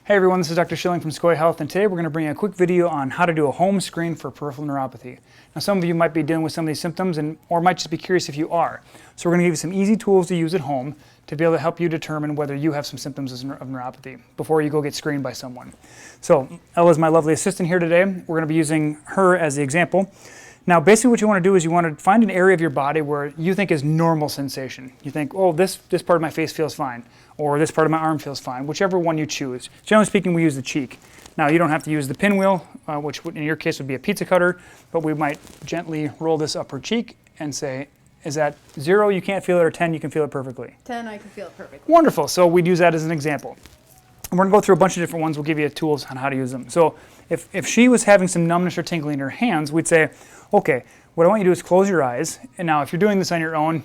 Hey everyone, this is Dr. Schilling from Secoya Health, and today we're going to bring you a quick video on how to do a home screen for peripheral neuropathy. Now some of you might be dealing with some of these symptoms or might just be curious if you are. So we're going to give you some easy tools to use at home to be able to help you determine whether you have some symptoms of neuropathy before you go get screened by someone. So Ella is my lovely assistant here today. We're going to be using her as the example. Now basically what you want to do is you want to find an area of your body where you think is normal sensation. You think, oh, this part of my face feels fine, or this part of my arm feels fine, whichever one you choose. Generally speaking, we use the cheek. Now you don't have to use the pinwheel, which in your case would be a pizza cutter, but we might gently roll this up her cheek and say, is that 0, you can't feel it, or 10, you can feel it perfectly? 10, I can feel it perfectly. Wonderful, so we'd use that as an example. And we're going to go through a bunch of different ones. We'll give you tools on how to use them. So if she was having some numbness or tingling in her hands, we'd say, okay, what I want you to do is close your eyes. And now if you're doing this on your own,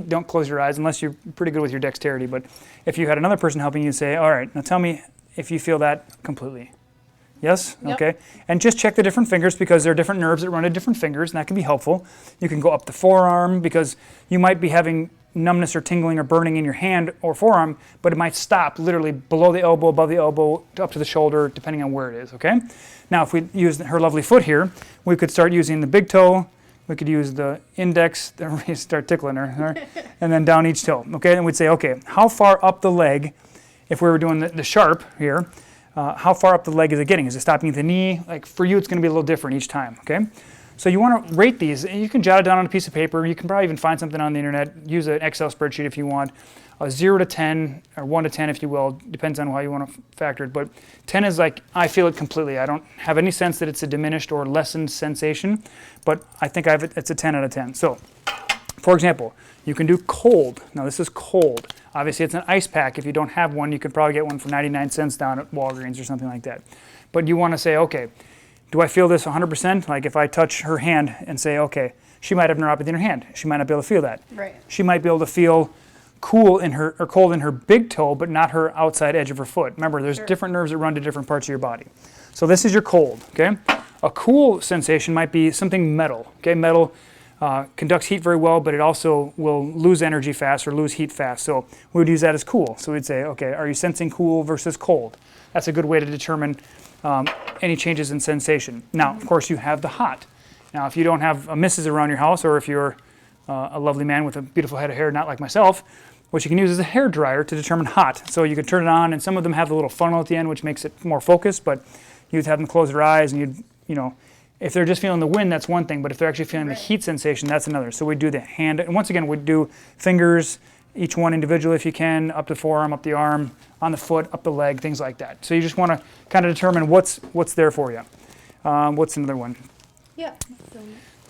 don't close your eyes unless you're pretty good with your dexterity. But if you had another person helping you, say, all right, now tell me if you feel that completely. Yes? Yep. Okay. And just check the different fingers because there are different nerves that run to different fingers, and that can be helpful. You can go up the forearm because you might be having numbness or tingling or burning in your hand or forearm, but it might stop literally below the elbow, above the elbow, up to the shoulder, depending on where it is, okay? Now, if we use her lovely foot here, we could start using the big toe, we could use the index, start tickling her, and then down each toe, okay? And we'd say, okay, how far up the leg, if we were doing the sharp here, how far up the leg is it getting? Is it stopping at the knee? Like for you, it's gonna be a little different each time, okay? So you want to rate these. You can jot it down on a piece of paper. You can probably even find something on the internet. Use an Excel spreadsheet if you want. 0 to 10, or 1 to 10 if you will. Depends on how you want to factor it. But 10 is like, I feel it completely. I don't have any sense that it's a diminished or lessened sensation. But I think it's a 10 out of 10. So, for example, you can do cold. Now this is cold. Obviously it's an ice pack. If you don't have one, you could probably get one for 99 cents down at Walgreens or something like that. But you want to say, okay, do I feel this 100%? Like if I touch her hand and say, okay, she might have neuropathy in her hand. She might not be able to feel that. Right. She might be able to feel cool in her, or cold in her big toe, but not her outside edge of her foot. Remember, there's different nerves that run to different parts of your body. So this is your cold, okay? A cool sensation might be something metal, okay? Metal conducts heat very well, but it also will lose energy fast or lose heat fast. So we would use that as cool. So we'd say, okay, are you sensing cool versus cold? That's a good way to determine any changes in sensation. Now, of course, you have the hot. Now, if you don't have a missus around your house, or if you're a lovely man with a beautiful head of hair, not like myself, what you can use is a hair dryer to determine hot. So you can turn it on, and some of them have the little funnel at the end, which makes it more focused, but you'd have them close their eyes, and if they're just feeling the wind, that's one thing, but if they're actually feeling the heat sensation, that's another. So we do the hand, and once again, we do fingers, each one individually if you can, up the forearm, up the arm, on the foot, up the leg, things like that. So you just want to kind of determine what's there for you. What's another one? Yeah.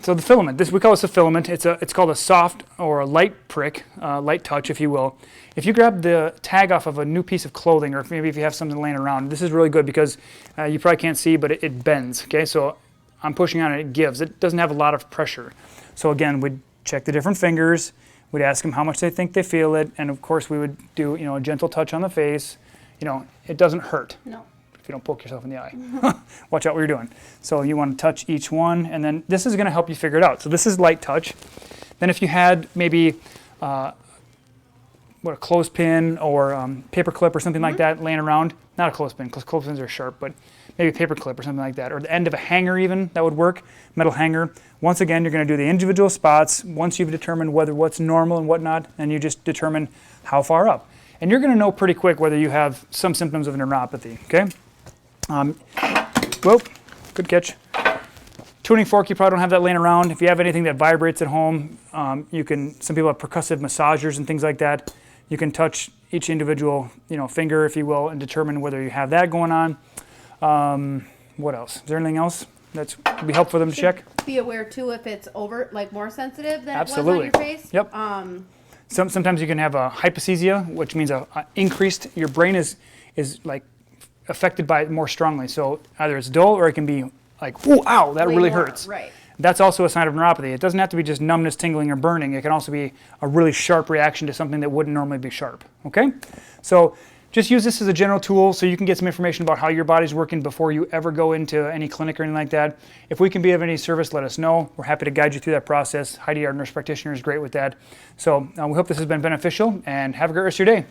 So the filament, we call this a filament. It's called a soft or a light prick, light touch, if you will. If you grab the tag off of a new piece of clothing, or maybe if you have something laying around, this is really good because you probably can't see, but it bends. Okay, so I'm pushing on it, it gives. It doesn't have a lot of pressure. So again, we'd check the different fingers. We'd ask them how much they think they feel it, and of course we would do a gentle touch on the face. It doesn't hurt. No. If you don't poke yourself in the eye. Watch out what you're doing. So you want to touch each one, and then this is going to help you figure it out. So this is light touch. Then if you had maybe a clothespin or paper clip or something like that laying around, not a clothespin because clothespins are sharp, but maybe a paper clip or something like that, or the end of a hanger even, that would work, metal hanger. Once again, you're going to do the individual spots once you've determined what's normal and whatnot, and you just determine how far up. And you're going to know pretty quick whether you have some symptoms of neuropathy, okay? Whoa, good catch. Tuning fork, you probably don't have that laying around. If you have anything that vibrates at home, some people have percussive massagers and things like that. You can touch each individual, finger, if you will, and determine whether you have that going on. What else? Is there anything else that would be helpful for them to check? Be aware too if it's more sensitive than Absolutely. it was on your face. Yep. Sometimes you can have a hypoesthesia, which means your brain is like affected by it more strongly. So either it's dull or it can be like, ooh, ow, that really hurts. Right. That's also a sign of neuropathy. It doesn't have to be just numbness, tingling, or burning. It can also be a really sharp reaction to something that wouldn't normally be sharp, okay? So just use this as a general tool so you can get some information about how your body's working before you ever go into any clinic or anything like that. If we can be of any service, let us know. We're happy to guide you through that process. Heidi, our nurse practitioner, is great with that. So we hope this has been beneficial, and have a great rest of your day.